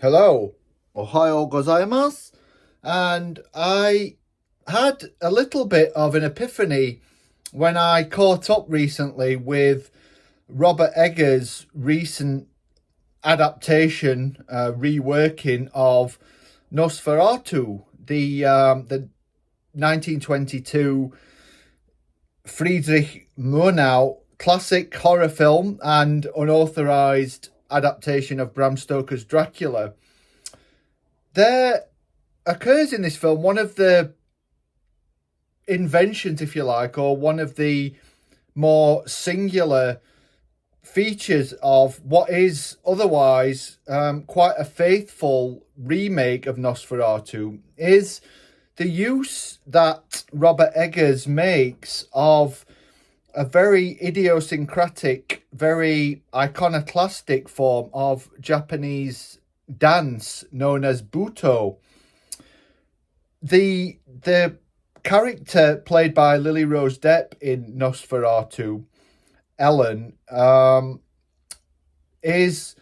Hello, Ohayo gozaimasu. And I had a little bit of an epiphany when I caught up recently with Robert Eggers' recent adaptation, reworking of Nosferatu, the 1922 Friedrich Murnau classic horror film and unauthorized adaptation of Bram Stoker's Dracula. There occurs in this film one of the inventions, if you like, or one of the more singular features of what is otherwise quite a faithful remake of Nosferatu is the use that Robert Eggers makes of a very idiosyncratic, very iconoclastic form of Japanese dance known as Butoh. The character played by Lily Rose Depp in Nosferatu, Ellen, is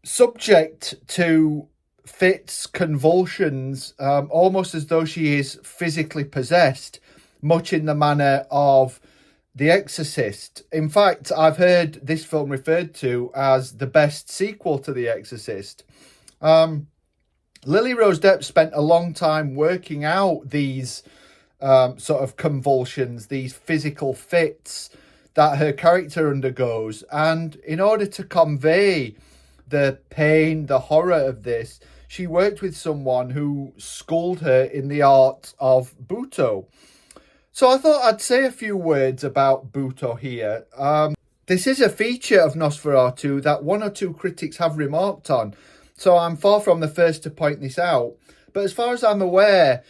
subject to fits, convulsions, almost as though she is physically possessed, much in the manner of The Exorcist. In fact, I've heard this film referred to as the best sequel to The Exorcist. Lily Rose Depp spent a long time working out these sort of convulsions, these physical fits that her character undergoes. And in order to convey the pain, the horror of this, she worked with someone who schooled her in the art of Butoh. So I thought I'd say a few words about Butoh here. This is a feature of Nosferatu that one or two critics have remarked on, so I'm far from the first to point this out. But as far as I'm aware,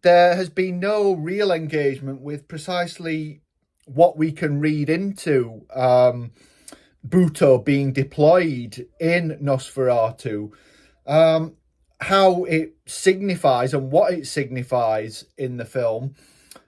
there has been no real engagement with precisely what we can read into Butoh being deployed in Nosferatu, how it signifies and what it signifies in the film,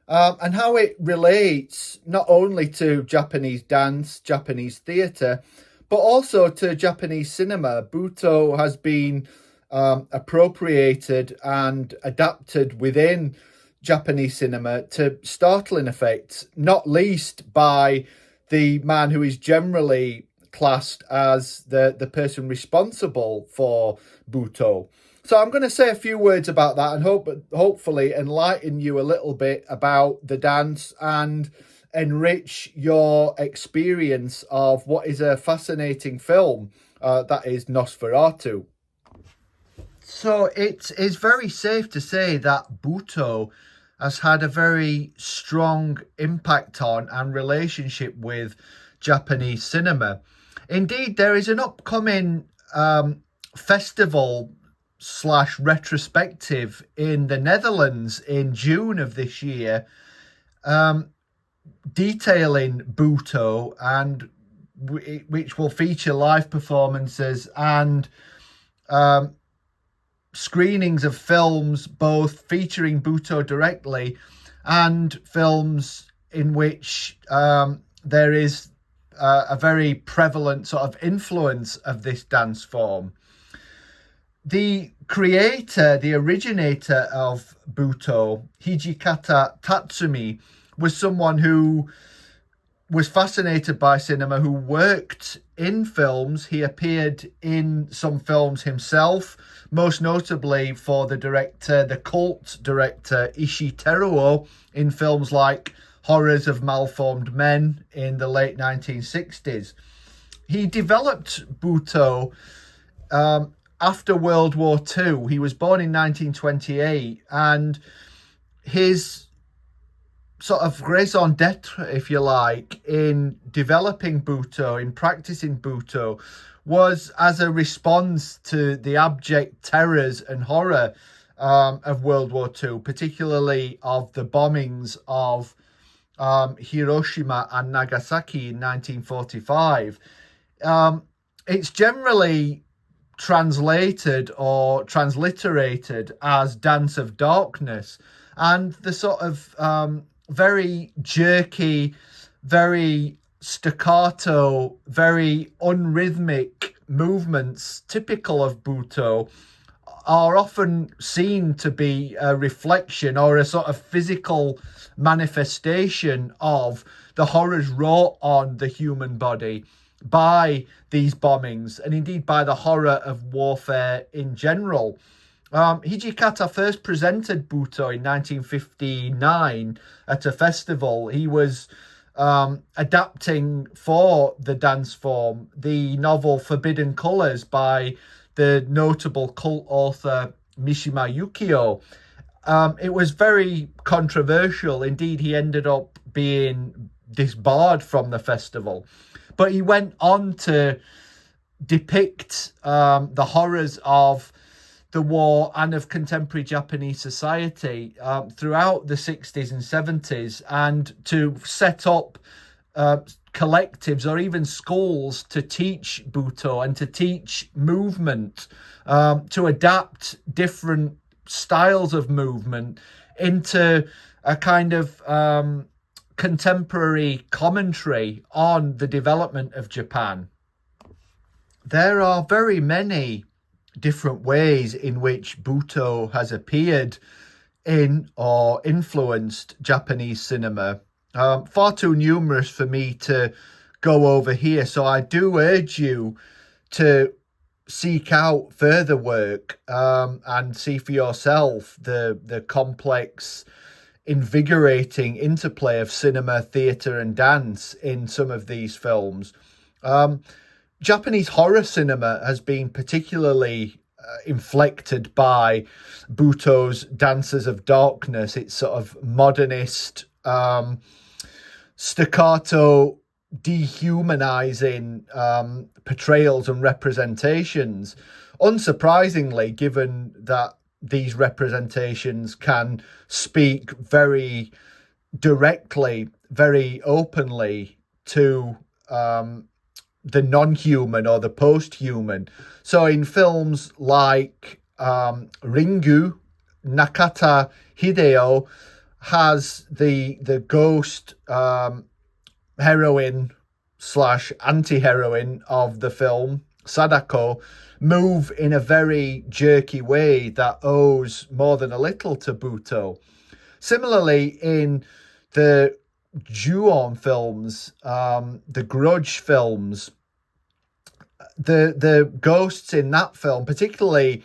and how it relates not only to Japanese dance, Japanese theatre, but also to Japanese cinema. Butoh has been appropriated and adapted within Japanese cinema to startling effects, not least by the man who is generally classed as the person responsible for Butoh. So I'm going to say a few words about that and hopefully enlighten you a little bit about the dance and enrich your experience of what is a fascinating film that is Nosferatu. So it is very safe to say that Butoh has had a very strong impact on and relationship with Japanese cinema. Indeed, there is an upcoming festival / retrospective in the Netherlands in June of this year, detailing Butoh, and which will feature live performances and screenings of films both featuring Butoh directly and films in which there is a very prevalent sort of influence of this dance form. The creator, the originator of Butoh, Hijikata Tatsumi, was someone who was fascinated by cinema, who worked in films. He appeared in some films himself, most notably for the cult director Ishii Teruo, in films like Horrors of Malformed Men in the late 1960s. He developed Butoh after World War II. He was born in 1928, and his sort of raison d'etre, if you like, in developing Butoh, in practicing Butoh, was as a response to the abject terrors and horror of World War II, particularly of the bombings of Hiroshima and Nagasaki in 1945. It's generally translated or transliterated as Dance of Darkness, and the sort of very jerky, very staccato, very unrhythmic movements typical of Butoh are often seen to be a reflection or a sort of physical manifestation of the horrors wrought on the human body by these bombings, and indeed by the horror of warfare in general. Hijikata first presented Butoh in 1959 at a festival. He was adapting for the dance form the novel Forbidden Colours by the notable cult author Mishima Yukio. It was very controversial. Indeed, he ended up being disbarred from the festival. But he went on to depict the horrors of the war and of contemporary Japanese society throughout the 60s and 70s, and to set up collectives or even schools to teach Butoh and to teach movement, to adapt different styles of movement into a kind of contemporary commentary on the development of Japan. There are very many different ways in which Butoh has appeared in or influenced Japanese cinema. Far too numerous for me to go over here, so I do urge you to seek out further work and see for yourself the complex, invigorating interplay of cinema, theatre and dance in some of these films. Japanese horror cinema has been particularly inflected by Butoh's Dancers of Darkness. It's sort of modernist, staccato, dehumanizing portrayals and representations. Unsurprisingly, given that these representations can speak very directly, very openly to the non-human or the post-human. So in films like Ringu, Nakata Hideo has the ghost heroine / anti-heroine of the film, Sadako, move in a very jerky way that owes more than a little to Butoh. Similarly, in the Ju-on films, the Grudge films, the ghosts in that film, particularly,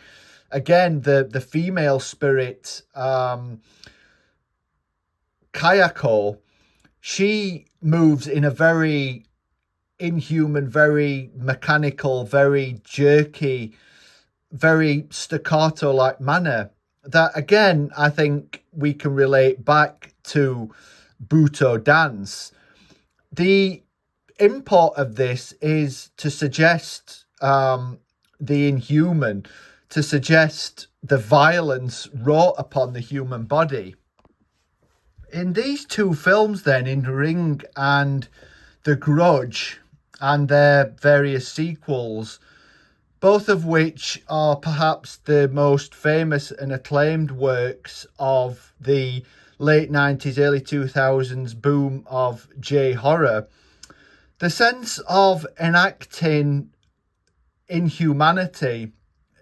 again, the female spirit, Kayako, she moves in a very inhuman, very mechanical, very jerky, very staccato-like manner that, again, I think we can relate back to Butoh dance. The import of this is to suggest the inhuman, to suggest the violence wrought upon the human body. In these two films then, in Ring and The Grudge, and their various sequels, both of which are perhaps the most famous and acclaimed works of the late 90s, early 2000s boom of J-horror, the sense of enacting inhumanity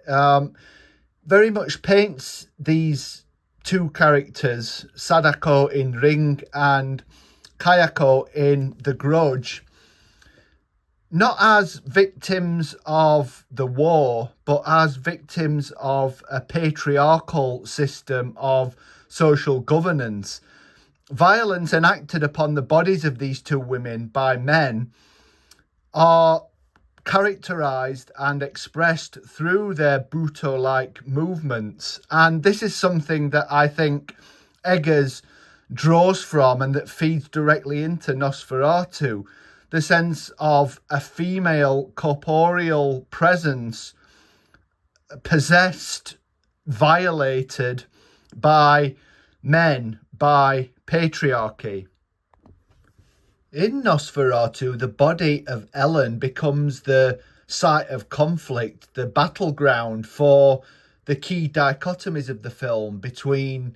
very much paints these two characters, Sadako in Ring and Kayako in The Grudge, not as victims of the war, but as victims of a patriarchal system of social governance. Violence enacted upon the bodies of these two women by men are characterized and expressed through their Butoh-like movements. And this is something that I think Eggers draws from and that feeds directly into Nosferatu. The sense of a female corporeal presence possessed, violated by men, by patriarchy. In Nosferatu, the body of Ellen becomes the site of conflict, the battleground for the key dichotomies of the film between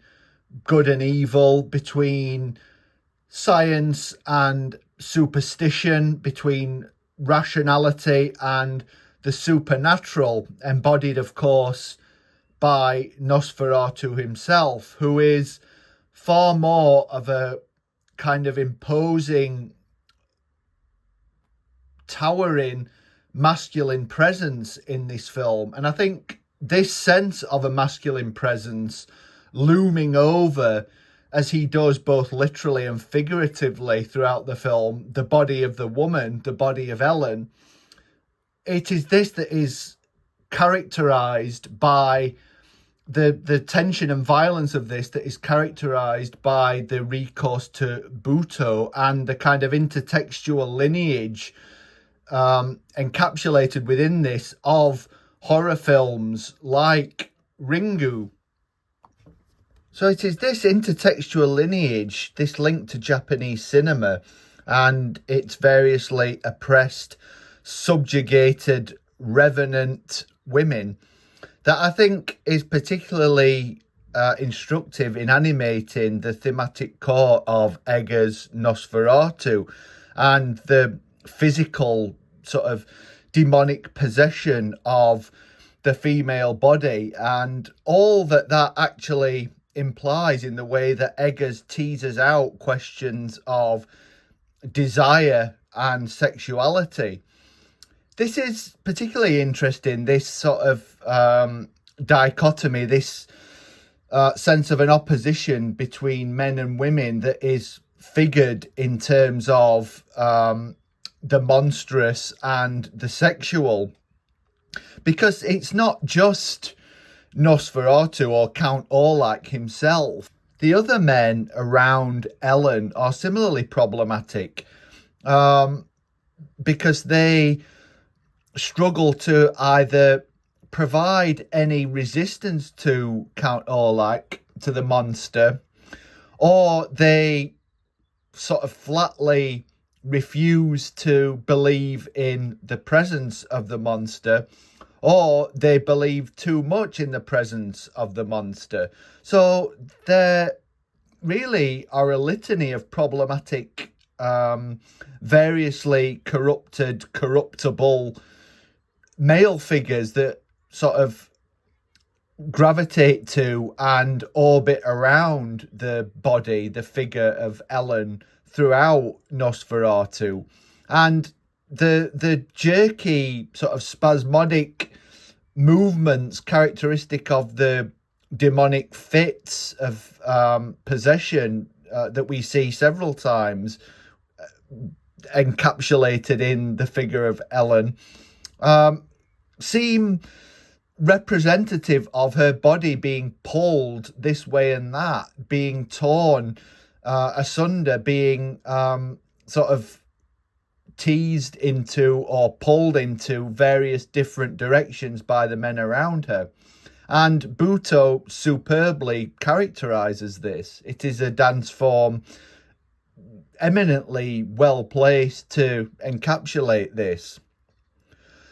good and evil, between science and superstition, between rationality and the supernatural, embodied, of course, by Nosferatu himself, who is far more of a kind of imposing, towering masculine presence in this film. And I think this sense of a masculine presence looming over, as he does both literally and figuratively throughout the film, the body of the woman, the body of Ellen, it is this that is characterized by the tension and violence of this, that is characterized by the recourse to Butoh and the kind of intertextual lineage encapsulated within this of horror films like Ringu. So it is this intertextual lineage, this link to Japanese cinema and its variously oppressed, subjugated, revenant women, that I think is particularly instructive in animating the thematic core of Eggers Nosferatu and the physical sort of demonic possession of the female body, and all that actually implies in the way that Eggers teases out questions of desire and sexuality. This is particularly interesting, this sort of dichotomy, this sense of an opposition between men and women that is figured in terms of the monstrous and the sexual. Because it's not just Nosferatu or Count Orlok himself. The other men around Ellen are similarly problematic because they struggle to either provide any resistance to Count Orlok, to the monster, or they sort of flatly refuse to believe in the presence of the monster, or they believe too much in the presence of the monster. So there really are a litany of problematic, variously corrupted, corruptible male figures that sort of gravitate to and orbit around the body, the figure of Ellen throughout Nosferatu. And the jerky, sort of spasmodic movements characteristic of the demonic fits of possession that we see several times encapsulated in the figure of Ellen seem representative of her body being pulled this way and that, being torn asunder, being sort of teased into or pulled into various different directions by the men around her. And Butoh superbly characterizes this. It is a dance form eminently well placed to encapsulate this.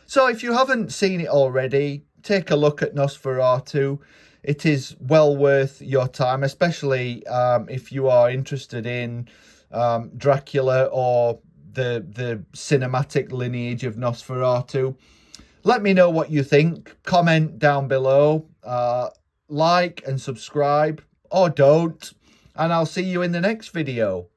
So if you haven't seen it already, take a look at Nosferatu. It is well worth your time, especially if you are interested in Dracula or the cinematic lineage of Nosferatu. Let me know what you think. Comment down below. Like and subscribe, or don't. And I'll see you in the next video.